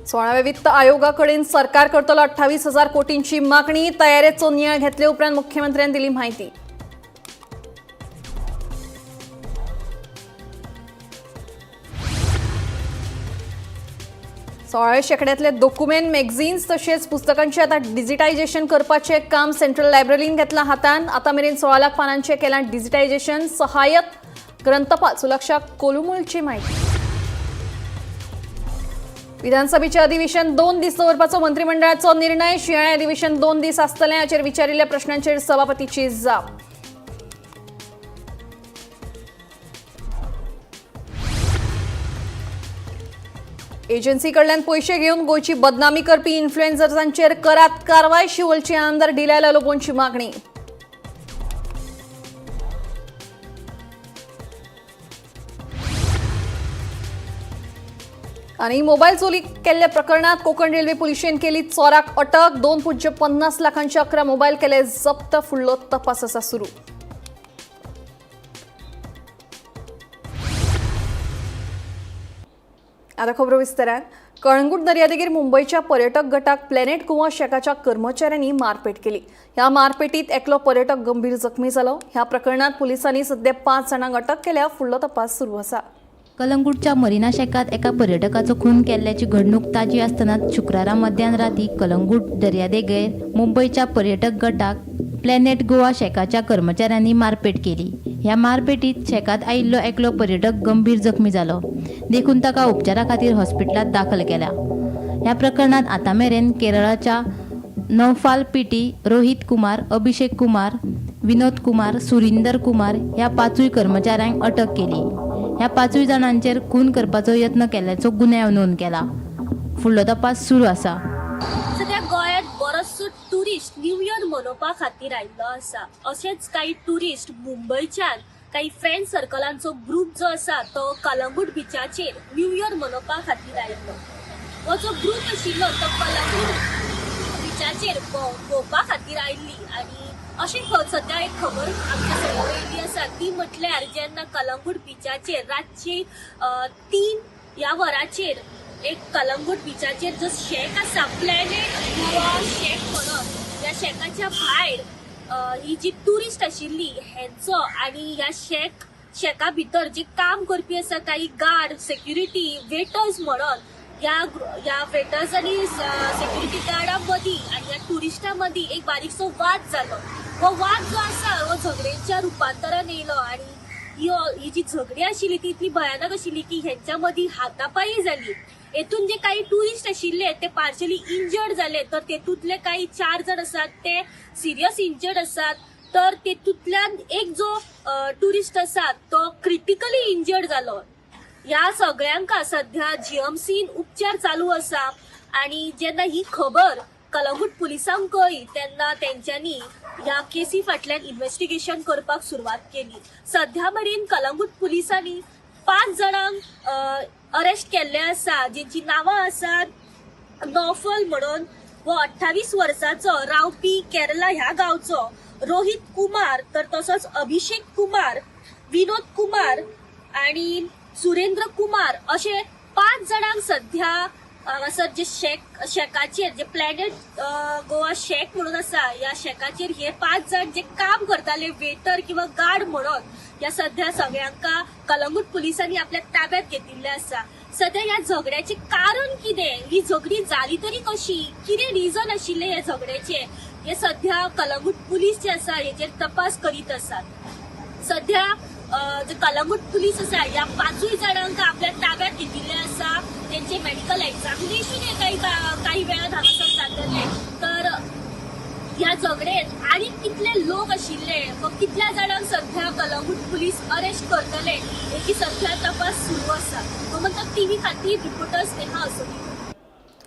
16व्या वित्त आयोगाकडे सरकार करतलो 28,000 कोटींची मागणी. तयारेचो नियाळ घेतले उपरांत मुख्यमंत्र्यांनी दिली माहिती. शेकड्यातले डॉक्युमेंट मॅगझिन्स तसेच पुस्तकांचे आता डिजिटायझेशन करपाचे काम सेंट्रल लायब्ररीन घेतला हातान. आता मेरेन 16 लाख पानांचे केला डिजिटायझेशन. सहाय्यक ग्रंथपाल सुलक्षा कोलुमुलची माहिती. विधानसभेचे अधिवेशन 2 दीस दवरपाचो मंत्रिमंडळाचो निर्णय. शियाळे अधिवेशन 2 दीस आसतले. हाचेर विचारिल्ल्या प्रश्नांचेर सभापतीची जाप. एजन्सी कडल्यान पैसे घेऊन गोयची बदनामी करपी इन्फ्लुएन्सर्सांचेर करात कारवाय. शिवोलची आमदार डिलायला लोबोंची मागणी. आणि मोबाईल चोरी केल्ल्या प्रकरणात कोकण रेल्वे पुलिशेन केली चोराक अटक. 2.50 लाखांचे 11 मोबाईल केले जप्त. फुडलो तपास आसा सुरू. आता खबर विस्तारान. कळंगूट दर्यादेगेर मुंबईच्या पर्यटक गटाक प्लॅनेट गोवा शेकाच्या कर्मचाऱ्यांनी मारपेट केली. ह्या मारपेटीत एकलो पर्यटक गंभीर जखमी जालो. ह्या प्रकरणात पोलिसांनी सध्या 5 जाणांक अटक केल्या. फुडलो तपास सुरू आसा. कलंगूटच्या मरीना शेकात एका पर्यटकाचो खून केल्ल्याची घडणूक ताजी आसतना शुक्रारा मध्यानराती कलंगूट दर्यादेगेर मुंबईच्या पर्यटक गटाक प्लॅनेट गोवा शेकाच्या कर्मचाऱ्यांनी मारपेट केली. ह्या मारपेटीत शेकात आयिल्लो एकलो पर्यटक गंभीर जखमी जालो. देखून ताका उपचारा खातीर हॉस्पिटलांत दाखल केला. ह्या प्रकरणात आता मेरेन केरळाच्या नौफाल पीटी, रोहित कुमार, अभिषेक कुमार, विनोद कुमार, सुरिंदर कुमार ह्या 5 कर्मचाऱ्यांक अटक केली. ह्या 5 जाणांचेर खून करपाचो यत्न केल्ल्याचो गुन्यांव नोंद केला. फुडलो तपास सुरू आसा. सध्या गोंयांत बरोचसो टुरिस्ट न्यू इयर मनोवपा खातीर आयिल्लो आसा. अशेच काही टुरिस्ट मुंबयच्यान काही फ्रेंड सर्कलांचो ग्रुप जो आसा तो कलंगूट बिचाचेर न्यू इयर मनोवपा खातीर आयिल्लो. हो जो ग्रुप आशिल्लो तो कलंगूट बिचाचेर भोंवपा खातीर आयिल्ली. आनी अशी सध्या एक खबर आमच्या समोर येयल्ली आसा ती म्हटल्यार जेन्ना कलंगूट बिचाचेर रातची 3 ह्या वरांचेर एक कलंगूट बिचाचेर जो शेक आसा प्लॅनेट गोवा शेक म्हणून, ह्या शेकाच्या भायर ही जी टुरिस्ट आशिल्ली हेंचो आनी ह्या शेका भितर जे काम करपी आसा काही गार्ड, सेक्युरिटी, वेटर्स म्हणून ह्या वेटर्स आनी सेक्युरिटी गार्डां मदीं आनी ह्या टुरिस्टां मदीं एक बारीकसो वाद जालो. हो वाद जो आसा हो झगड्यांच्या रुपांतरान येयलो. आनी ही जी झगडी आशिल्ली ती इतली भयानक आशिल्ली की हेंच्या मदीं हातापायी जाली. हेतून जे काही टुरिस्ट आशिल्ले ते पार्शली इंजर्ड जाले. तर तेतूंतले काही 4 जण आसात ते सिरियस इंजर्ड आसात. तर तेतूंतल्यान एक जो टुरिस्ट आसा तो क्रिटिकली इंजर्ड जालो. ह्या सगळ्यांका सध्या जीएमसीन उपचार चालू आसा. आनी जेन्ना ही खबर कलंगूट पुलिसांक कळ्ळी तेन्ना तेंच्यांनी ह्या केसी फाटल्यान इन्व्हेस्टिगेशन करपाक सुरवात केली. सध्या मेरेन कलंगूट पुलिसांनी 5 जाणांक अरेस्ट केल्ले आसा, जेंची नांवां आसात नौफल म्हणून हो 28 वर्सांचो रावपी केरला ह्या गांवचो, रोहित कुमार, तर तसोच अभिषेक कुमार, विनोद कुमार आनी सुरेंद्र कुमार अशे 5 जाणांक सध्या हांगासर जे शेकाचेर जे प्लॅनेट गोवा शेक म्हणून आसा ह्या शेकाचेर हे 5 जाण जे काम करताले वेटर किंवा गार्ड म्हणून ह्या सध्या सगळ्यांका कलंगूट पुलिसांनी आपल्या ताब्यात घेतिल्ले आसा. सध्या ह्या झगड्याचे कारण कितें, ही झगडी जाली तरी कशी, कितें रिझन आशिल्ले ह्या झगड्याचे, हे सध्या कलंगूट पुलीस जे आसा हेचेर तपास करीत आसात. सध्या जे कलंगूट पुलीस आसा ह्या 5 जाणांक आपल्या ताब्यात घेतिल्ले आसा. त्यांचे मेडिकल एक्झामिनेशन काही वेळात हांगासर जातले. तर ह्या झगडेत आनी कितले लोक आशिल्ले व कितल्या जाणांक सध्या कलंगूट पुलीस अरेस्ट करतले हेची सध्या तपास सुरू आसा. गोमंतक टीव्ही खातीर रिपोर्टर्स नेहा असोली.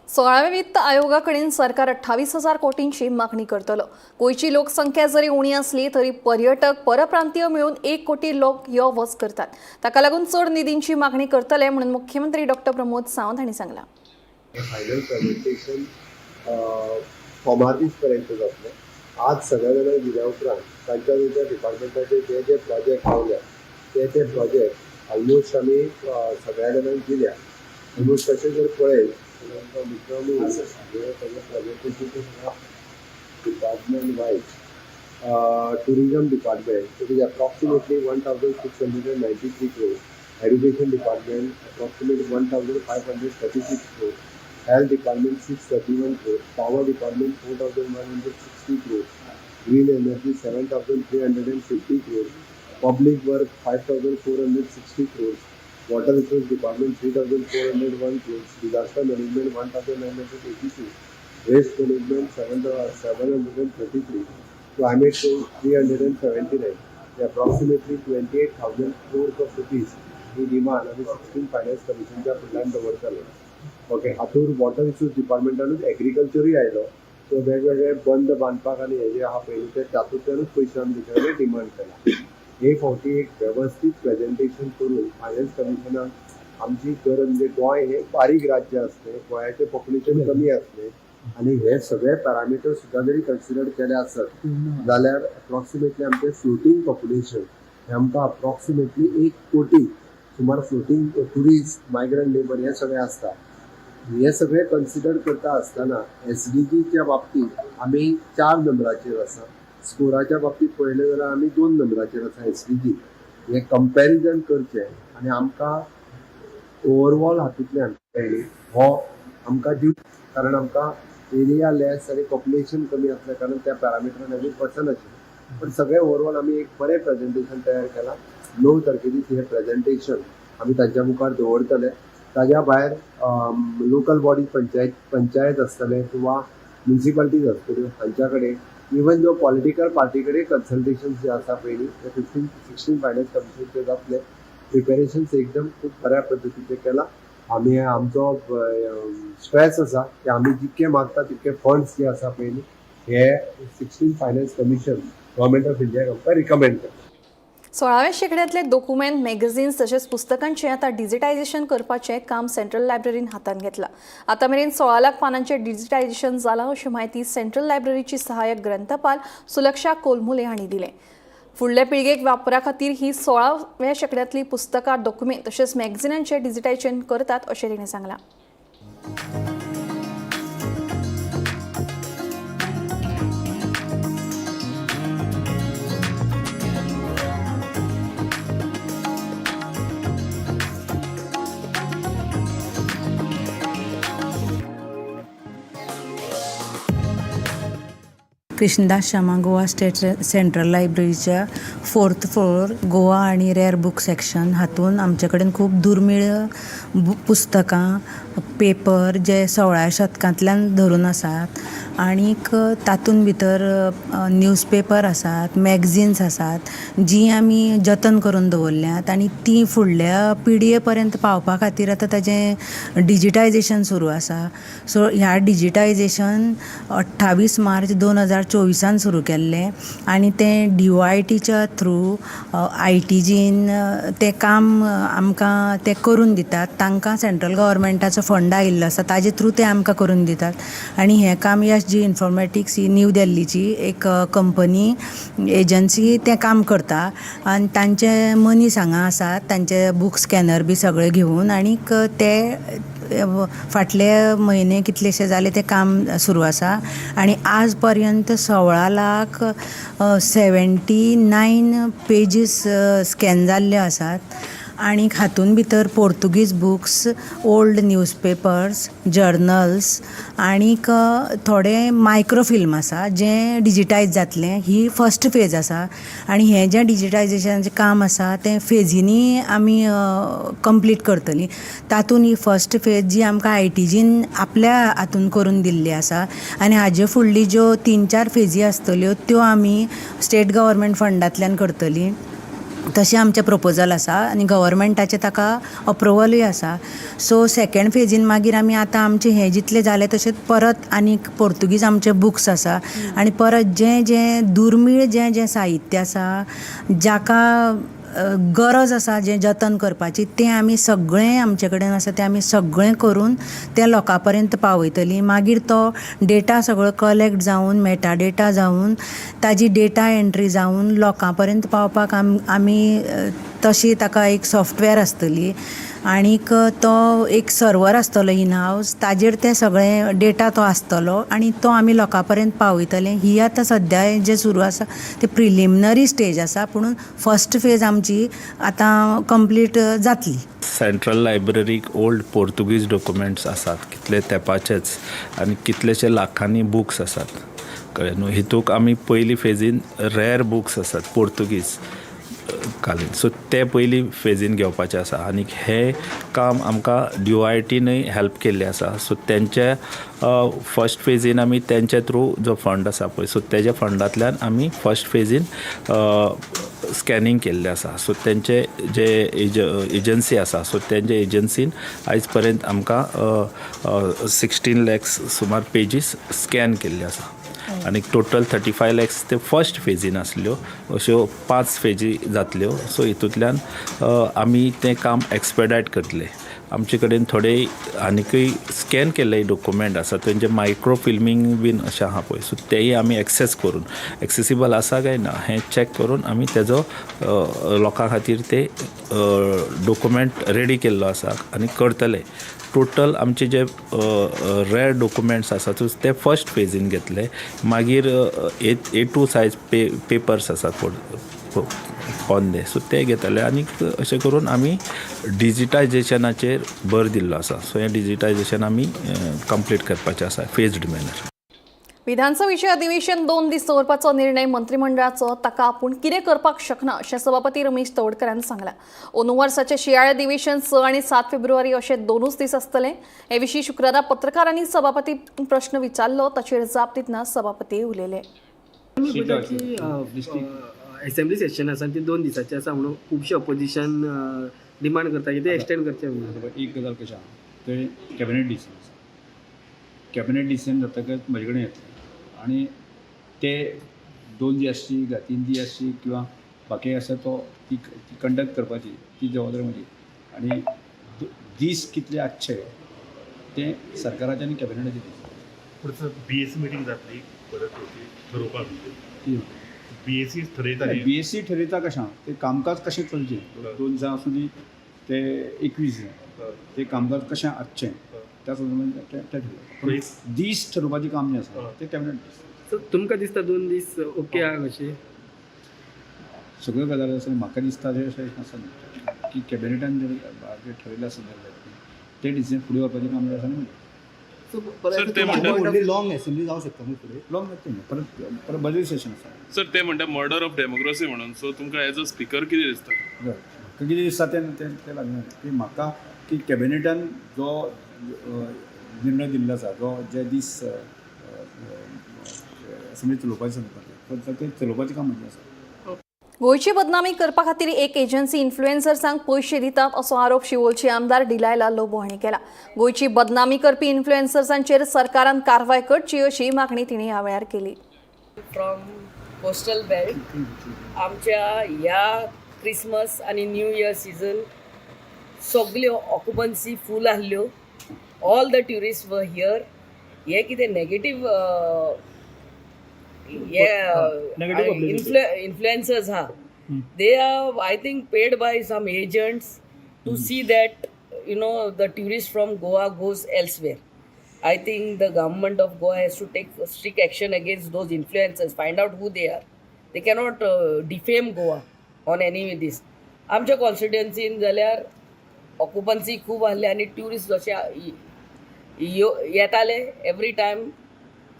16व्या वित्त आयोगाकडे सरकार 28,000 कोटींची मागणी करतलो. गोयची लोकसंख्या जरी उणी असली तरी पर्यटक परप्रांतीय मिळून 1 कोटी लोक यो वच करतात. ताका लागून चड निधींची मागणी करतले म्हणून मुख्यमंत्री डॉ. प्रमोद सावंत हांणी सांगला. फायनल प्रेझेंटेशन फॉर्मार दीस पर्यंत जातलें. आज सगळ्या जाणांक दिल्या उपरांत तांच्या डिपार्टमेंटाचे जे प्रोजेक्ट पावल्या ते प्रोजेक्ट ऑलमोस्ट आमी सगळ्या जाणांक दिल्या. ऑलमोस्ट तशें जर पळयत department wise. Tourism department, it is approximately 1,693 crores. Education department, approximately 1,536 crores. Health department, 631 crores. Power department, 4,160 crores. Green energy, 7,350 crores. Public work, 5,460 crores. Water resource department, 3,401 crores. Disaster management, 1,982. Waste management, 733. Climate change, 379. Approximately 28,000 crores of rupees he demand आम्ही 16 finance कमिशनच्या फुडल्यान दवरतले. Okay, हातूंत water resource डिपार्टमेंटानूच एग्रीकल्चरूय आयलो. So वेगवेगळे बंद बांदपाक आनी हे जे आहा पळय ते तातूंतल्यानूच पयशे आमी भितर डिमांड केला. हे फावटी एक वेवस्थीत प्रेजेंटेशन करून फायनान्स कमिशनाक आमची गरज म्हणजे गोंय हे बारीक राज्य असते, गोंयाचें पॉप्युलेशन कमी असते आणि हे सगळे पॅरामिटर सुद्धा जरी कन्सिडर केले आसत जाल्यार अप्रॉक्सिमेटली आमचें फ्लोटींग पॉप्युलेशन हे आमकां अप्रॉक्सिमेटली 1 कोटी सुमार फ्लोटींग ट्युरिस्ट मायग्रंट लेबर हे सगळे आसता. हे सगळे कन्सिडर करता आसतना SDGच्या बाबतीत आमी 4 नंबराचेर आसा. स्कोराच्या बाबतीत पळयलें जाल्यार आमी 2 नंबराचेर आसा. SDG हे कंपॅरिजन करचें आनी आमकां ओवरऑल हातूंतल्यान हो आमकां दिव, कारण आमकां एरिया लेस आनी पॉप्युलेशन कमी असल्या कारण त्या पॅरामिटरान आमी वचनाशिल्ले. पण सगळे ओवरऑल आमी एक बरें प्रेजेंटेशन तयार केलां. 9 तारखेची हे प्रेजेंटेशन आमी तांच्या मुखार दवरतले. ताज्या भायर लोकल बॉडी पंचायत आसतले किंवा म्युनिसिपालिटीज आसतल्यो हांच्या कडेन इवन जो पॉलिटिकल पार्टी कडेन कन्सल्टेशन जे आसा पयलीं ते 16 फायनान्स कमिशनचे जातले. प्रिपेरेशन्स एकदम खूब बऱ्या पद्दतीचे केला. आमी आमचो स्ट्रेस आसा की आमी जितके मागता तितके फंड्स जे आसा पयलीं हे 16 फायनान्स कमिशन गव्हर्मेंट ऑफ इंडियाक आमकां रिकमेंड करता. 16व्या शेंकड्यांतले डॉक्युमेंट, मॅगझिन्स तशेंच पुस्तकांचें आतां डिजिटायझेशन करपाचें काम सेंट्रल लायब्ररीन हातांत घेतलां. आतां मेरेन 16 लाख पानांचें डिजिटायझेशन जालां अशी माहिती सेंट्रल लायब्ररीची सहाय्यक ग्रंथपाल सुलक्षा कोलमुले हांणी दिलें. फुडल्या पिळगेक वापरा खातीर ही 16व्या शेंकड्यांतलीं पुस्तकां, डॉक्युमेंट तशेंच मॅगझिनांचें डिजिटायझेशन करतात अशें तिणें सांगलां. कृष्णदास शर्मा गोवा स्टेट सेंट्रल लायब्ररीच्या 4th फ्लोर गोवा आणि रेअर बुक सेक्शन हातून आमचे कडेन खूब दुर्मिळ पुस्तकां, पेपर जे 16व्या शतकांतल्यान धरून आसात आनीक तातूंत भितर न्यूजपेपर आसात, मॅगझिन्स आसात जी आमी जतन करून दवरल्यात आनी ती फुडल्या पिळये पर्यंत पावपा खातीर आतां ताजें डिजिटायझेशन सुरू आसा. सो ह्या डिजिटायझेशन 28 मार्च 2024 सुरू केल्लें आनी तें DOITच्या थ्रू ITGन तें काम आमकां ते करून दितात. तांकां सेंट्रल गव्हर्मेंटाचो फंड आयिल्लो आसा, ताजे थ्रू ते आमकां करून दितात आनी हें काम जी इन्फॉर्मेटिक्स ही न्यू दिल्लीची एक कंपनी एजन्सी तें काम करता आनी तांचे मनीस हांगा आसात, तांचे बुक स्कॅनर बी सगळे घेवन आनीक ते फाटले म्हयने कितलेशे जाले ते काम सुरू आसा आनी आज पर्यंत 16,79 पेजीस स्कॅन जाल्ले आसात. आनीक हातून भितर पोर्तुगीज बुक्स, ओल्ड न्यूजपेपर्स, जर्नल्स आनीक थोडे मायक्रोफिल्म आसा जें डिजिटायज जातलें. ही फर्स्ट फेज आसा आनी हें जें डिजिटायझेशनाचें काम आसा तें फेजींनी आमी कंप्लीट करतलीं. तातूंत ही फर्स्ट फेज जी आमकां ITGन आपल्या हातून करून दिल्ली आसा आनी हाजे फुडली ज्यो 3-4 फेजी आसतल्यो त्यो आमी स्टेट गव्हर्मेंट फंडांतल्यान करतलीं. तशें आमचें प्रपोजल आसा आनी गव्हर्मेंटाचें ताका अप्रुवलूय आसा. सो सेकेंड फेजीन मागीर आमी आतां आमचें हें जितलें जालें तशेंच परत आनीक पोर्तुगीज आमचे बुक्स आसा आनी परत जें दुर्मीळ जें साहित्य आसा जाका गरज आसा जें जतन करपाची तें आमी सगळें आमचे कडेन आसा तें आमी सगळें करून तें लोकां पर्यंत पावयतलीं. मागीर तो डेटा सगळो कलेक्ट जावन, मेटा डेटा जावन, ताजी डेटा एंट्री जावन लोकां पर्यंत पावपाक आमी तशी ताका एक सॉफ्टवेअर आसतली आनीक तो एक सर्वर आसतलो इन हावस, ताजेर ते सगळे डेटा तो आसतलो आनी तो आमी लोकां पर्यंत पावयतले. ही आतां सद्या जे सुरू आसा ते प्रिलिमिनरी स्टेज आसा, पूण फर्स्ट फेज आमची आतां कंप्लीट जातली. सेंट्रल लायब्ररीक ओल्ड पोर्तुगीज डॉक्युमेंट्स आसात, कितले तेंपाचेच आनी कितलेशे लाखांनी बुक्स आसात, कळ्ळें न्हू. हितूक आमी पयली फेजीन रॅर बुक्स आसात पोर्तुगीज कालीन, सो ते पयली फेजीन घेवपाचें आसा. आनी हें काम आमकां DOITनूय हेल्प केल्लें आसा. सो तेंचे फर्स्ट फेजीन आमी तेंचे थ्रू जो फंड आसा पळय, सो तेज्या फंडांतल्यान आमी फर्स्ट फेजीन स्कॅनिंग केल्लें आसा. सो तेंचे जे एजन्सी आसा, सो तेंचे एजन्सीन आयज पर्यंत आमकां 16 lakhs सुमार पेजीस स्कॅन केल्ले आसा. आनी टोटल 35 lakhs ते फर्स्ट फेजीन आसल्यो, अश्यो 5 फेजी जातल्यो. सो हितूंतल्यान आमी तें काम एक्सपेडायट करतले. आमचे कडेन थोडे आनीकय स्कॅन केल्ले डॉक्युमेंट आसा, तेंचे मायक्रो फिल्मींग बीन अशें आहा पळय, सो तेय आमी एक्सेस करून एक्सेसिबल आसा काय ना हें चॅक करून आमी तेजो लोकां खातीर ते डॉक्युमेंट रेडी केल्लो आसा आनी करतले. टोटल आमचे जे रॅर डॉक्युमेंट्स आसा ते फर्स्ट फेजीन घेतले. मागीर A2 सायज पेपर्स आसात ऑन दे, सो ते घेतले. आनी अशें करून आमी डिजिटायजेशनाचेर भर दिल्लो आसा. सो हें डिजिटायजेशन आमी कंप्लीट करपाचें आसा फेज्ड मॅनर. विधानसभेचें अधिवेशन 2 दीस दवरपाचो निर्णय मंत्रिमंडळाचो ताका आपूण कितें करपाक शकना अशें सभापती रमेश तवडकरान सांगलां. अंदू वर्साचें शिंयाळें अधिवेशन 6 आनी 7 फेब्रुवारी अशे 2 दीस आसतले. हे विशीं शुक्रारा पत्रकारांनी सभापती प्रश्न विचारलो, ताचेर जाप दितना सभापती उलयले. असेंब्ली सेशन आसा ती 2 दिसाची आसा म्हणून खुबशे ऑपोजिशन डिमांड करता की ते एक्सटेंड करचे म्हणून. एक गजाल कशें आहा ते कॅबिनेट डिसिजन आसा. कॅबिनेट डिसिजन जातकच म्हजे कडेन येतलें आनी ते 2 जी आसची काय 3 जी आसची किंवा बाकी आसा तो ती कंडक्ट करपाची ती जबाबदारी म्हजी. आनी दीस कितले आसचे ते सरकाराचे आनी कॅबिनेटाचे दीस. BSc मिटींग जातली परत ठरोवपाक BSc ठरयताली. BSc ठरयता कशें ते कामकाज कशें चलचें 2 दिसां आसूं दी ते 21 दिसां ते कामकाज कशें आसचें त्या संदर्भात ते ठरयता. दीस ठरोवपाचें काम जें आसा ते कॅबिनेट दीस. सो तुमकां दिसता 2 दीस ओके आहा कशें? सगळ्यो गजाली आसा म्हाका दिसता अशें आसा की कॅबिनेटान जे ठरयलें आसा ते डिसिजन फुडें व्हरपाचें काम जें आसा न्ही सर ते लॉंग असेंब्ली जावं शकता न्ही फुडें. लॉंग जातलें न्ही परत बजेट सेशन आसा. सर ते म्हणटा मर्डर ऑफ डेमोक्रेसी म्हणून. सो तुमकां एज अ स्पीकर कितें दिसता? म्हाका कितें दिसता तें लागना की म्हाका की कॅबिनेटान जो निर्णय दिल्लो आसा जे दीस असेंब्ली चलोवपाचें सांगता ते चलोवपाचें काम म्हणजे आसा. गोंयची बदनामी करपा खातीर एक एजन्सी इन्फ्लुएन्सर्सांक पयशे दितात असो आरोप शिवोलचे आमदार डिलायला लोबो हांणी केला. गोंयची बदनामी करपी इन्फ्लुएन्सर्सांचेर सरकारान कारवाय करची अशी मागणी तिणें ह्या वेळार केली. फ्रॉम कोस्टल बेल्ट आमच्या ह्या क्रिसमस आनी न्यू इयर सीजन सगल्यो ऑक्युपन्सी फूल आसल्यो. ऑल द ट्युरिस्ट वर हियर. हे कितें negative influencers they are, I think, paid by some agents to see that the tourists from Goa goes elsewhere. I think the government of Goa has to take strict action against those influencers, find out who they are. They cannot defame Goa on any of this. आमच्या कॉन्स्टिट्युएन्सीन जाल्यार occupancy खूब आहले आनी tourist जशे येताले every time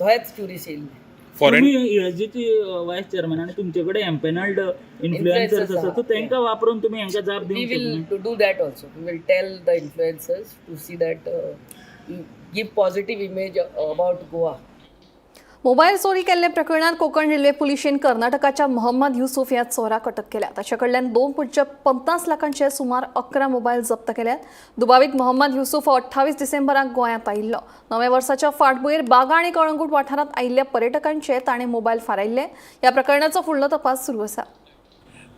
थंयच tourist येयल्ले. यूएसजीची वायस chairman आणि तुमच्याकडे एम्पॅनल्ड इन्फ्लुएन्सर्स आसा सो तांकां वापरून तुमी हांकां जाप दिवंक शकता. We will do that also. We will tell the influencers to see that give positive image about Goa. Mobile चोरी केल्ले प्रकरणात कोकण रेल्वे पुलिशेन कर्नाटकाच्या मोहम्मद युसूफ ह्या चोराक अटक केल्या. ताचे कडल्यान 2.50 लाखांचे सुमार 11 मोबायल जप्त केल्यात. दुबावीत मोहम्मद युसूफ 28 डिसेंबराक गोंयांत आयिल्लो. नव्या वर्साच्या फाटभुंयेर बागा आनी कळंगूट वाठारांत आयिल्ल्या पर्यटकांचे ताणें मोबायल फारायल्ले. ह्या प्रकरणाचो फुडलो तपास सुरू आसा.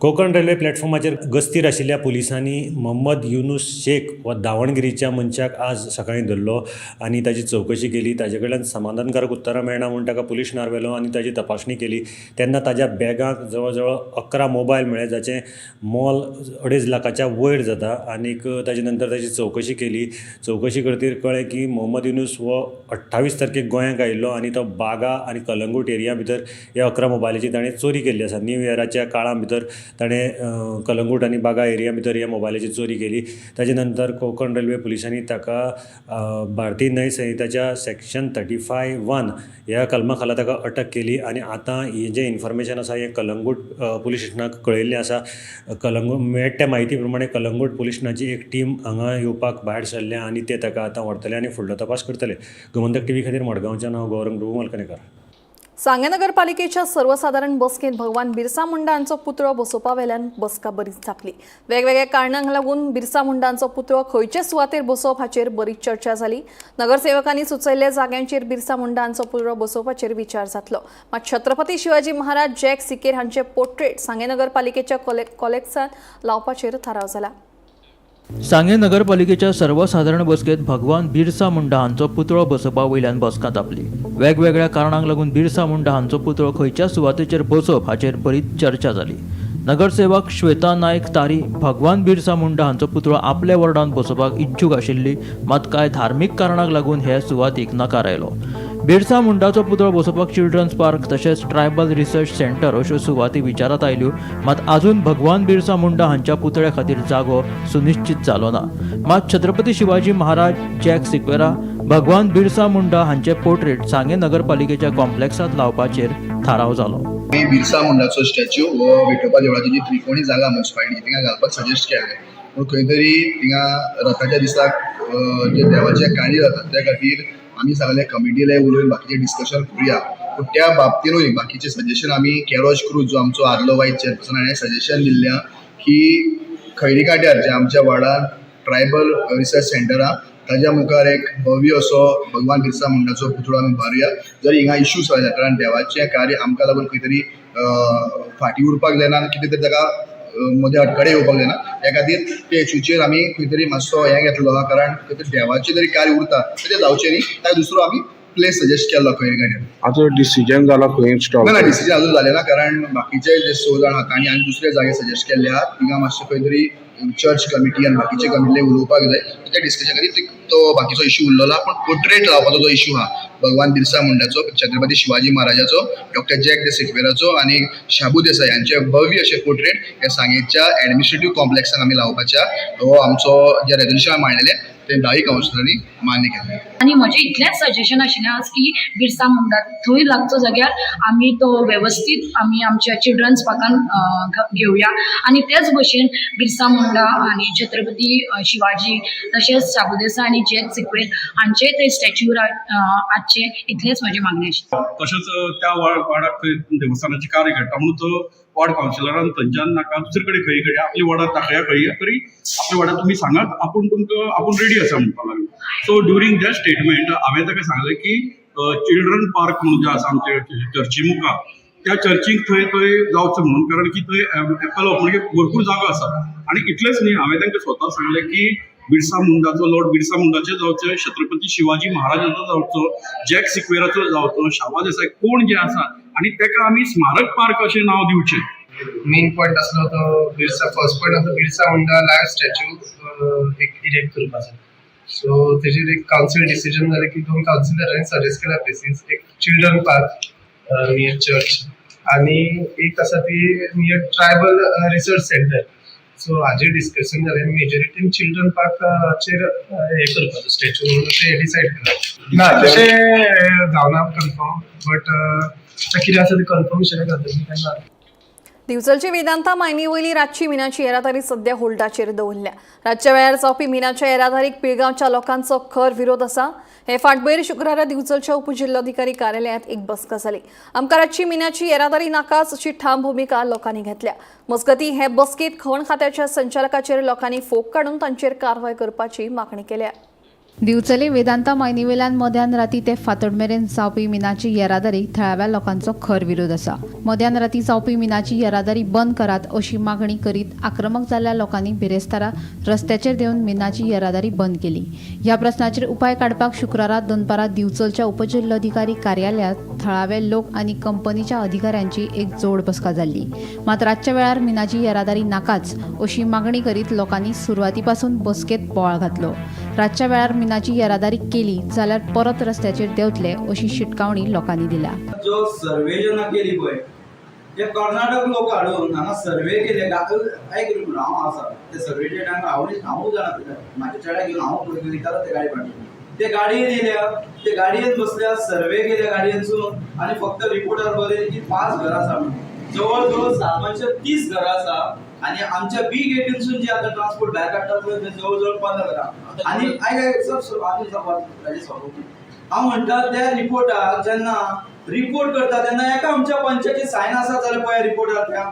कोकण रेल्वे प्लॅटफॉर्माचेर गस्तीर आशिल्ल्या पुलिसांनी मोहम्मद युनुस शेख व दावणगिरीच्या मनशाक आज सकाळीं धरलो आनी ताची चवकशी केली. ताजे कडल्यान समाधानकारक उतरां मेळना म्हूण ताका पुलीस स्टेशनार व्हेलो आनी ताची तपासणी केली. तेन्ना ताज्या बॅगांत जवळ जवळ 11 मोबायल मेळ्ळे, जाचें मोल 2.5 लाखाच्या वयर जाता. आनीक ताजे नंतर ताची चवकशी केली. चवकशी करतकीर कळ्ळें की मोहम्मद युनुस हो 28 तारखेक गोंयांक आयिल्लो आनी तो बागा आनी कलंगूट एरिया भितर ह्या 11 मोबायलाची ताणें चोरी केल्ली आसा. न्यू इयराच्या काळा भितर ताणें कलंगूट आनी बागा एरिया भितर ह्या मोबायलाची चोरी केली. ताजे नंतर कोकण रेल्वे पुलिसांनी ताका भारतीय न्याय संहिताच्या सेक्शन 35(1) ह्या कलमा खाला ताका अटक केली. आनी आतां हें जें इन्फॉर्मेशन आसा हें कलंगूट पुलीस स्टेशनाक कळयल्लें आसा. कलंगूट मेळटा त्या म्हायती प्रमाणे कलंगूट पुलीस स्टेशनाची एक टीम हांगा येवपाक भायर सरल्या आनी ते ताका आतां व्हरतले आनी फुडलो तपास करतले. गोमंतक टीव्ही खातीर मडगांवच्यान हांव गौरंग प्रभू मलकणेकर. सांगे नगरपालिकेच्या सर्वसाधारण बसकेत भगवान बिरसा मुंडा हांचो पुतळो बसोवपा वेल्यान बसका बरीच जापली. वेगवेगळ्या कारणांक लागून बिरसा मुंडा हांचो पुतळो खंयचे सुवातेर बसोवप हाचेर बरीच चर्चा जाली. नगरसेवकांनी सुचयल्ल्या जाग्यांचेर बिरसा मुंडा हांचो पुतळो बसोवपाचेर विचार जातलो. मात छत्रपती शिवाजी महाराज जॅक सिकेर हांचे पोर्ट्रेट सांगे नगरपालिकेच्या कॉलेक्सांत लावपाचेर थाराव जाला. सांगे नगरपालिकेच्या सर्वसाधारण बसकेत भगवान बिरसा मुंडा हांचो पुतळो बसोवपा वयल्यान बसका जापली. वेगवेगळ्या कारणांक लागून बिरसा मुंडा हांचो पुतळो खंयच्या सुवातेचेर बसोवप हाचेर बरीच चर्चा जाली. नगरसेवक श्वेता नायक तारी भगवान बिरसा मुंडा हांचो पुतळो आपल्या वॉर्डांत बसोवपाक इच्छूक आशिल्ली, मात कांय धार्मीक कारणांक लागून हे सुवातीक नकार आयलो. बिरसा मुंडाचो पुतळो बसोवपाक चिल्ड्रन्स पार्क तशेंच ट्रायबल रिसर्च सेंटर अश्यो सुवाती विचारात आयल्यो, मात आजून भगवान बिरसा मुंडा हांच्या पुतळ्या खातीर जागो सुनिश्चित जालो ना. मात छत्रपती शिवाजी महाराज जॅक सिक्वेरा भगवान बिरसा मुंडा हांचे पोर्ट्रेट सांगे नगरपालिकेच्या कॉम्प्लेक्सांत लावपाचेर थाराव जालो. बिरसा मुंडाचो स्टॅच्यू हो विठोबा देवळाची जी त्रिकोणी जागा म्युनिसिपालिटी थिंगा घालपाक सजेस्ट केलें. पूण खंय तरी थिंगा रथाच्या दिसाक जे देवाचें कार्य जाता त्या खातीर आमी सगळे कमिटीले उलोवन बाकीचे डिस्कशन करुया. पूण त्या बाबतीनूय बाकीचे सजेशन आमी केरोज क्रूज जो आमचो आदलो वायस चेअरपर्सन हाणें सजेशन दिल्ल्या की खैरी काट्यार जे आमच्या वार्डान ट्रायबल रिसर्च सेंटर आहा ताज्या मुखार एक भव्य असो भगवान बिरसा मुंडाचो पुतळो आमी बारुया. जर हिंगा इश्यूज जाता कारण देवाचें कार्य आमकां लागून खंय तरी फाटीं उरपाक जायना आनी कितें तरी ताका मदें अडखळे येवपाक जायना. त्या खातीर ते इश्यूचेर आमी खंय तरी मातसो हें घेतलो कारण खंय तरी देवाचें जरी कार्य उरता तें जावचें न्ही. ताका दुसरो आमी प्लेस सजेस्ट केल्लो खैरी काट्यार. आजो डिसिजन जाला खंय स्टॉप ना डिसिजन अजून जालें ना कारण बाकीचे जे 6 जाण आहात आनी दुसरे जागे सजेस्ट केल्ले आहात थिंगा मातशें खंय तरी चर्च कमिटी आनी बाकीचे कमिटीले उलोवपाक जाय. त्या डिस्कशन खातीर तो बाकीचो इश्यू उरलेलो. पूण पोर्ट्रेट लावपाचो जो इश्यू आहा भगवान बिरसा मुंडाचो, छत्रपती शिवाजी महाराजाचो, डॉक्टर जॅक सिक्वेराचो आनी शाबू देसाई हांचे भव्य अशे पोर्ट्रेट हे सांगेच्या एडमिनिस्ट्रेटिव्ह कॉम्प्लेक्सान आमी लावपाच्या हो आमचो जे रेजोल्युशन मांडलेले ते 10 कावन्सिलरांनी मान्य केले. आणि म्हजें इतलेंच सजेशन आशिल्लें आज की बिरसा मुंडा थंय लागचो जाग्यार आमी तो वेवस्थीत आमी आमच्या चिल्ड्रन्स पार्कान घेवया आनी तेच भशेन बिरसा मुंडा आनी छत्रपती शिवाजी तशेंच शाबू देसाई आनी जॅक सिक्वेर हांचे ते स्टॅच्यू हाडचे इतलेंच म्हजें मागणें आशिल्लें. तशेंच त्या वार्डाक देवस्थानाचे कार्य घडटा म्हणून तो वॉर्ड कावन्सिलरान थंयच्यान नाका दुसरे कडेन खंय कडेन आपल्या वॉर्डात दाखया खंय तरी आपल्या वॉर्डात तुमी सांगात आपूण तुमकां आपूण रेडी आसा म्हणपाक लागलो. सो ड्युरींग दॅट स्टेटमेंट हांवें ताका सांगलें की चिल्ड्रन पार्क म्हणून जे आसा आमचे चर्ची मुखार त्या चर्चीक थंय जावचें म्हणून कारण की थंय एप्पल म्हणजे भरपूर जागो आसा. आनी इतलेंच न्ही हांवें तांकां स्वता सांगलें की बिरसा मुंडाचो लॉर्ड बिरसा मुंडाचें जावचें, छत्रपती शिवाजी महाराजाचो जावचो, जॅक सिक्वेराचो जावचो, शाबा देसाई कोण जे आसा आनी ताका आमी स्मारक पार्क अशें नांव दिवचें. मेन पॉयंट आसलो तो बिरसा फर्स्ट पॉयंट आसलो बिरसा मुंडा लायव्ह स्टॅच्यू एक इरेक्ट करपाचो. सो तेजेर एक कावन्सील डिसिजन जालें की 2 कावन्सिलरांनी सजेस्ट केला प्लेसीस एक चिल्ड्रन पार्क नियर चर्च आनी एक आसा ती near tribal research centre. So हाजेर डिस्कशन जालें मेजॉरिटीन चिल्ड्रन पार्काचेर हे करपाचो स्टॅच्यू म्हणून ते डिसायड केला. ना तशें जावना कन्फर्म बट कितें आसा ते कन्फर्मेशन जाता. दिवचलची वेदांता मायनी वयली रातची मिनाची येरादारी सध्या होल्डाचेर दवरल्या. रातच्या वेळार जावपी मिनाच्या येरादारीक पिळगांवच्या लोकांचो खर विरोध आसा. हे फाटभुंयेर शुक्रारा दिवचलच्या उपजिल्लोधिकारी कार्यालयांत एक बसका जाली. आमकां रातची मिनाची येरादारी नाकाच अशी ठाम भुमिका लोकांनी घेतल्या. मजगतीं हे बसकेंत खण खात्याच्या संचालकाचेर लोकांनी फोग काडून तांचेर कारवाय करपाची मागणी केल्या. दिवचले वेदांता मायनीवेल्यान मध्यान राती ते फातोड मेरेन जावपी मिनाची येरादारी थळाव्या लोकांचो खर विरोध आसा. मध्यान राती जावपी मिनाची येरादारी बंद करात अशी मागणी करीत आक्रमक जाल्ल्या लोकांनी बिरेस्तारा रस्त्याचेर देवन मिनाची येरादारी बंद केली. ह्या प्रस्नाचेर उपाय काडपाक शुक्रारा दनपारां दिवचलच्या उपजिल्लोधिकारी कार्यालयात थळावे लोक आनी कंपनीच्या अधिकाऱ्यांची एक जोड बसका जाल्ली. मात रातच्या वेळार मिनाची येरादारी नाकाच अशी मागणी करीत लोकांनी सुरवातीपासून बसकेत बोवाळ घातलो. रातच्या वेळार मिनाची येरादारी केली जाल्यार परत रस्त्याचेर देंवतले अशी शिटकावणी लोकांनी दिल्या. जो सर्वे जेन्ना केली पळय ते कर्नाटक लोक हाडून हांगा सर्वे केले आयक रे हांव आसा ते सर्वेचे टायमार हांवूय जाणा म्हाज्या चेड्याक घेवन हांव पळय दितालो ते गाडी पाडून ते गाडयेन येयल्या ते गाडयेन बसल्या सर्वे केल्या गाडयेनसून आनी फक्त रिपोर्टार बरयलें की 5 घरां आसा म्हणून जवळ जवळ 730 घरां आसा आणि आमच्या बी गेटीनसून जे आता ट्रान्सपोर्ट भायर काडटात पळय ते जवळ जवळ 15 घरां आनी हांव म्हणटा त्या रिपोर्टाक जेन्ना रिपोर्ट करता तेन्ना एका आमच्या पंचाची सायन आसा जाल्यार पळय रिपोर्टार त्या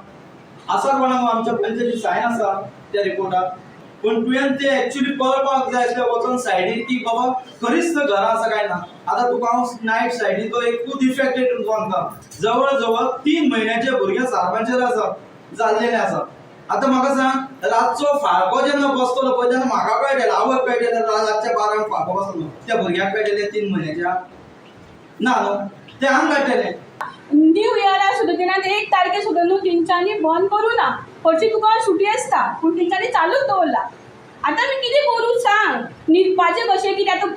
आसा कोणाक आमच्या पंचाची सायन आसा त्या रिपोर्टाक पण तुवें ते एक्चुअली पळोवपाक जाय आसलें वचून सायडीन की बाबा खरीच थंय घरां आसा काय ना. आतां तुका हांव नायट सायडीन तो एकूच इफेक्टेड सांगता जवळ जवळ 3 म्हयन्याचे भुरगे सारपांचेर आसा जाल्लेले आसा. आता म्हाका सांग रातचो फाळको जेन्ना बसतलो पळय तेन्ना म्हाका कळटलें आवय कळटलें रातच्या 12 फाळको बसलो त्या भुरग्याक कळटलें 3 म्हयन्याच्या ना न्हू ते हांग काडटलें. न्यू इयरा सुद्दां तेन्ना 1 तारखे सुद्दां न्हू तेंच्यांनी बंद करूं ना. हरशी तुका सुटी आसता पूण तेंच्यांनी चालूच दवरला. आतां आमी कितें करूं सांग. न्हिदपाचें कशें कितें आतां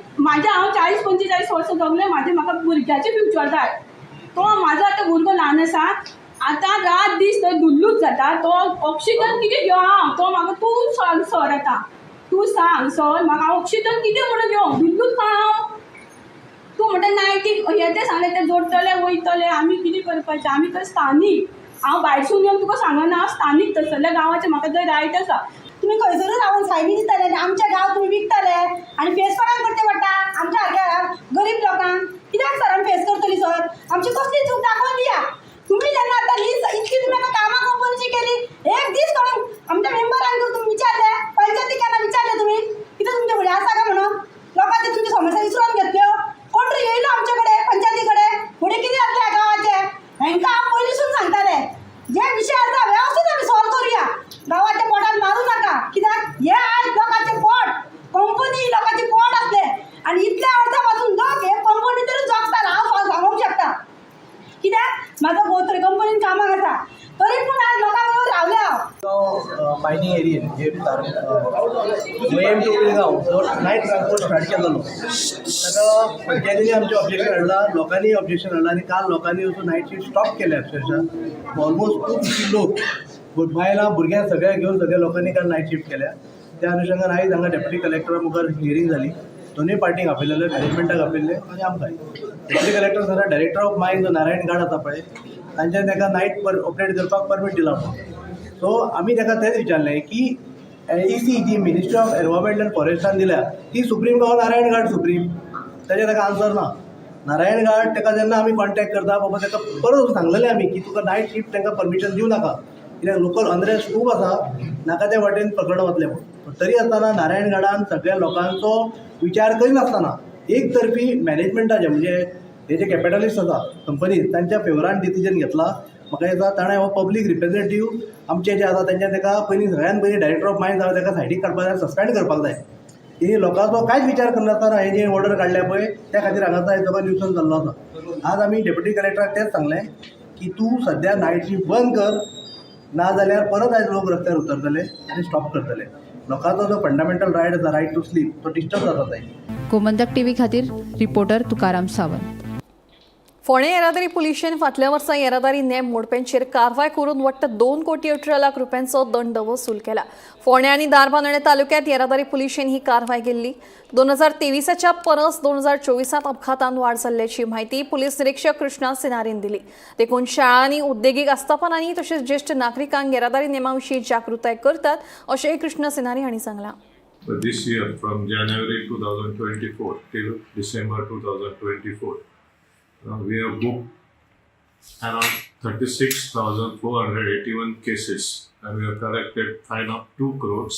हांव 40-45 वर्सां जगलें म्हाका भुरग्याचें फ्युचर जाय. तो म्हाजो आतां भुरगो ल्हान आसा आतां रात दीस थंय धुल्लूच जाता. तो ऑक्सिजन कितें घेवं तो म्हाका तूं सांग सर आतां तूं सांग सर म्हाका ऑक्सिजन कितें म्हणून घेवं धुल्लूच हांव. तूं म्हणटा नायटीक हे ते सांगलें ते जोडटले वयतले आमी कितें करपाचें आमी थंय स्थानीक. हांव भायरसून येवन तुका सांगना हांव स्थानीक थंयसरल्या गांवाचें म्हाका थंय रायट आसा. तुम्ही खंयसरूच रावून सायबी दिताले आमच्या गांव तुम्ही विकताले आणि फेस कोणाक करचे पडटा आमच्या सारक्या गरीब लोकांक कित्याक सर आमी फेस करतली सर आमची कसली चूक दाखोवन दिया. तुम्ही जेन्ना आतां लीज इतकी तुमी आतां कामां कंपनीची केली एक दीस कोणाक आमच्या मेंबरांक तुम्ही विचारले पंचायती केन्ना विचारले तुमी कितें तुमचे फुडें आसा काय म्हणून लोकांचे तुमची समस्या विसरून घेतल्यो. कोण तरी येयलो आमचे कडेन पंचायती कडेन फुडें कितें जातलें गांवाचें हांकां हांव पयलींसून सांगतालें जे विशय आसा वेवस्थीत आमी सॉल्व करुया. गांवाच्या पोटान मारूं नाका कित्याक हे आज लोकांचे पोट कंपनी लोकांचे पोट आसले आनी इतल्या अर्धा पासून लोक हे कंपनीचेरूच जगता हांव सांगूंक शकता. कित्याक म्हाजो घोव तरी कंपनीन कामाक आसा तरी पूण आज लोकां बरोबर रावले हांव. मायनिंग एरियेन हे गोयम टू पिळगांव जो नायट ट्रान्सपोर्ट स्टार्ट केलेलो ताका पंचायतींनी आमचें ऑब्जेक्शन हाडलां लोकांनी ऑब्जेक्शन हाडलां आनी काल लोकांनी वचून नायट शिफ्ट स्टॉप केल्या अक्षरशः ऑलमोस्ट 250 लोक बायलां भुरग्यांक सगळ्यांक घेवन सगळ्या लोकांनी काल नायट शिफ्ट केल्या. त्या अनुशंगान आयज हांगा डेप्युटी कलेक्टरा मुखार हियरींग जाली. दोनूय पार्टीक आपयलेले मॅनेजमेंटाक आपयल्ले आनी आमकां deputy collector sir director of mines जो नारायण गाड आसा पळय तांच्यान ताका नायट ऑपरेट करपाक परमीट दिला. सो आमी ताका तेंच विचारलें की LEC जी मिनिस्ट्री ऑफ एनवायरमेंट अँड फॉरेस्टान दिल्या ती सुप्रीम गांव नारायण गाड सुप्रीम ताजें ताका आन्सर ना. नारायण गाड ताका जेन्ना आमी कॉन्टेक्ट करता बाबा ताका परत सांगलेलें आमी की तुका नायट शिफ्ट तांकां परमिशन दिवं नाका कित्याक लोकल अनरेस्ट खूब आसा नाका त्या वाटेन पकडून वतले पूण तरी आसतना नारायण गाडान सगळ्या लोकांचो विचार करिनासतना एक तर्फी मॅनेजमेंटाचे म्हणजे हे जे कॅपिटलिस्ट आसा कंपनीज तांच्या फेवरान डिसिजन घेतला. म्हाका दिसता ताणें हो पब्लीक रिप्रेझेंटेटीव आमचे जे आसा तांच्यान ताका पयलीं सगळ्यान पयलीं डायरेक्टर ऑफ मायन्स जाता ताका सायडीक काडपाक जाय सस्पेंड करपाक जाय. ही लोकांचो कांयच विचार करनासतना हे जे ऑर्डर काडल्या पळय त्या खातीर हांगासर सगळो न्यूसन्स जाल्लो आसा. आज आमी डेप्युटी कलेक्टराक तेंच सांगलें की तूं सद्या नायट शिफ्ट बंद कर ना जाल्यार परत आयज लोक रस्त्यार उतरतले आनी स्टॉप करतले. लोकांचो जो फंडामेंटल रायट आसा रायट टू स्लीप तो डिस्टर्ब जाता थंय. गोमंतक टीव्ही खातीर रिपोर्टर तुकाराम सावंत. फोंडें येरादारी पुलिशेन फाटल्या वर्सा येरादारी नेम मोडप्यांचेर कारवाय करून वट्ट 2 कोटी 18 लाख रुपयांचो दंड वसूल केला. फोंडें आनी दारबांदोडे तालुक्यांत येरादारी पुलिशेन ही कारवाय केल्ली. 2023च्या परस 2024 अपघातांत वाड जाल्ल्याची म्हायती पुलीस निरीक्षक कृष्णा सिनारीन दिली. देखून शाळा आनी उद्देगीक आस्थापनांनी तशेंच ज्येश्ठ नागरिकांक येरादारी नेमा विशीं जागृताय करतात अशेंय कृष्णा सिनारी हांणी सांगलां. This year from January 2024 till December 2024 we have booked around 36,481 cases and we have collected fine of 2 crores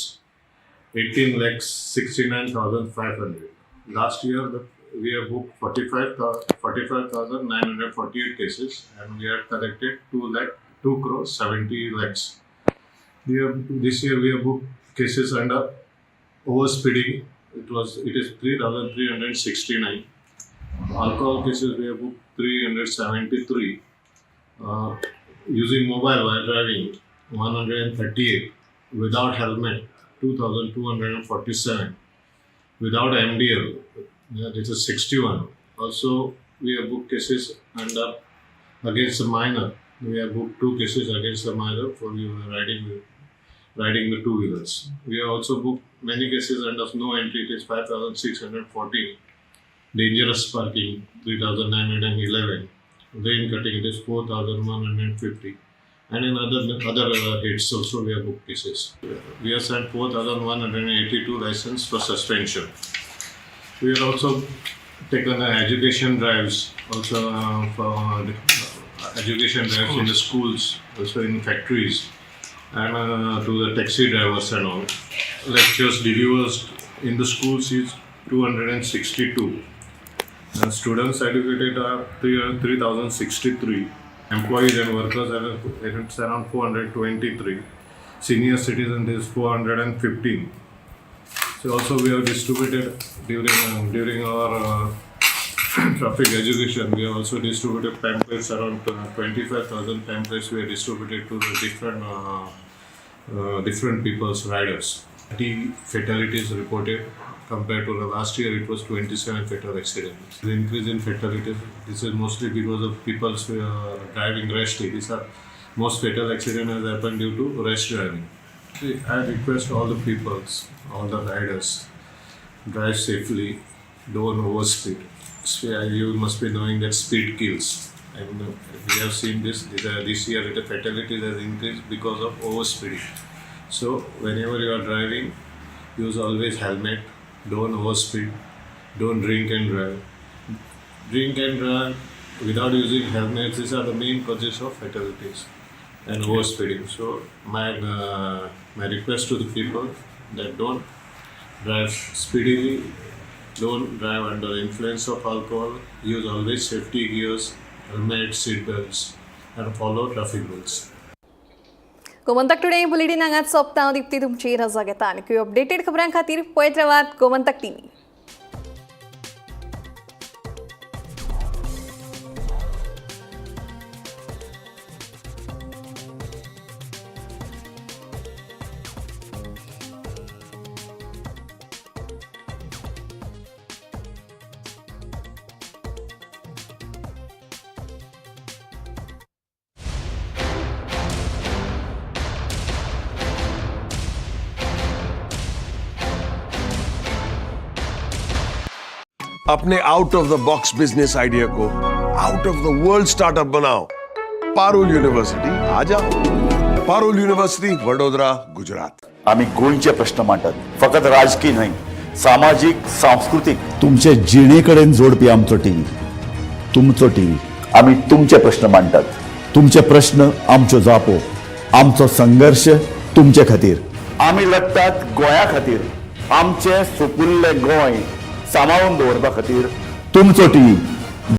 18,69,500. Last year, we have booked 45,948 cases, and we have collected 2 crores 70 lakhs. This year, we have booked cases under overspeeding. It is 3,369. Alcohol cases, we have booked 373. Using mobile while driving, 138. Without helmet, 2,247. Without MDL, this is 61. Also, we have booked cases under against a minor. We have booked 2 cases against a minor for riding the two-wheelers. We have also booked many cases under no entry. It is 5,614. Dangerous parking, 3,911. Lane cutting, it is 4,150. And in other hits also we have booked cases. We have sent 4,182 license for suspension. We have also taken education drives, also for education drives in the schools, also in factories, and to the taxi drivers and all. Lectures delivered in the schools is 262. And students educated are 3,063. Employees and workers are around 423. Senior citizens is 415. So also we have distributed during our traffic education. We have also distributed pamphlets, around 25,000 pamphlets we have distributed to the different people's riders. 30 fatalities reported. Compared to the last year, it was 27 fatal accidents. The increase in fatalities, this is mostly because of people driving rashly. These are most fatal accidents has happened due to rash driving. I request all the people, all the riders, drive safely, don't overspeed. You must be knowing that speed kills. And we have seen this year, the fatalities has increased because of overspeeding. So whenever you are driving, use always helmet. Don't overspeed. Don't drink and drive. Drink and drive without using helmets. These are the main causes of fatalities and overspeeding. So my request to the people that don't drive speedily, don't drive under the influence of alcohol. Use always safety gears, helmet, seat belts, and follow traffic rules. Gomantak today bulletin हांगाच सोंपता. हांव दिप्ती तुमची रजा घेता आनी updated खबरां खातीर पळयत रावात गोमंतक TV. अपने out of the box business idea को out of the world startup बनाओ. पारुल यूनिवर्सिटी आ जाओ. पारुल यूनिवर्सिटी वडोदरा, गुजरात. आम्ही गोंयचे प्रश्न मांडटात, फकत राजकीय न्हय, सामाजिक, सांस्कृतिक. तुमचे जिणेकडेन जोडपी आमचो टीव्ही, तुमचो टीव्ही. आम्ही तुमचे प्रश्न मांडटात. तुमचे प्रश्न आमच्यो जापो, आमचो संघर्ष तुमचे खातीर. आम्ही लढटात गोंया खातीर. आमचे सोपुल्ले गोंय सांबाळून दवरपा खातीर तुमचो टीव्ही.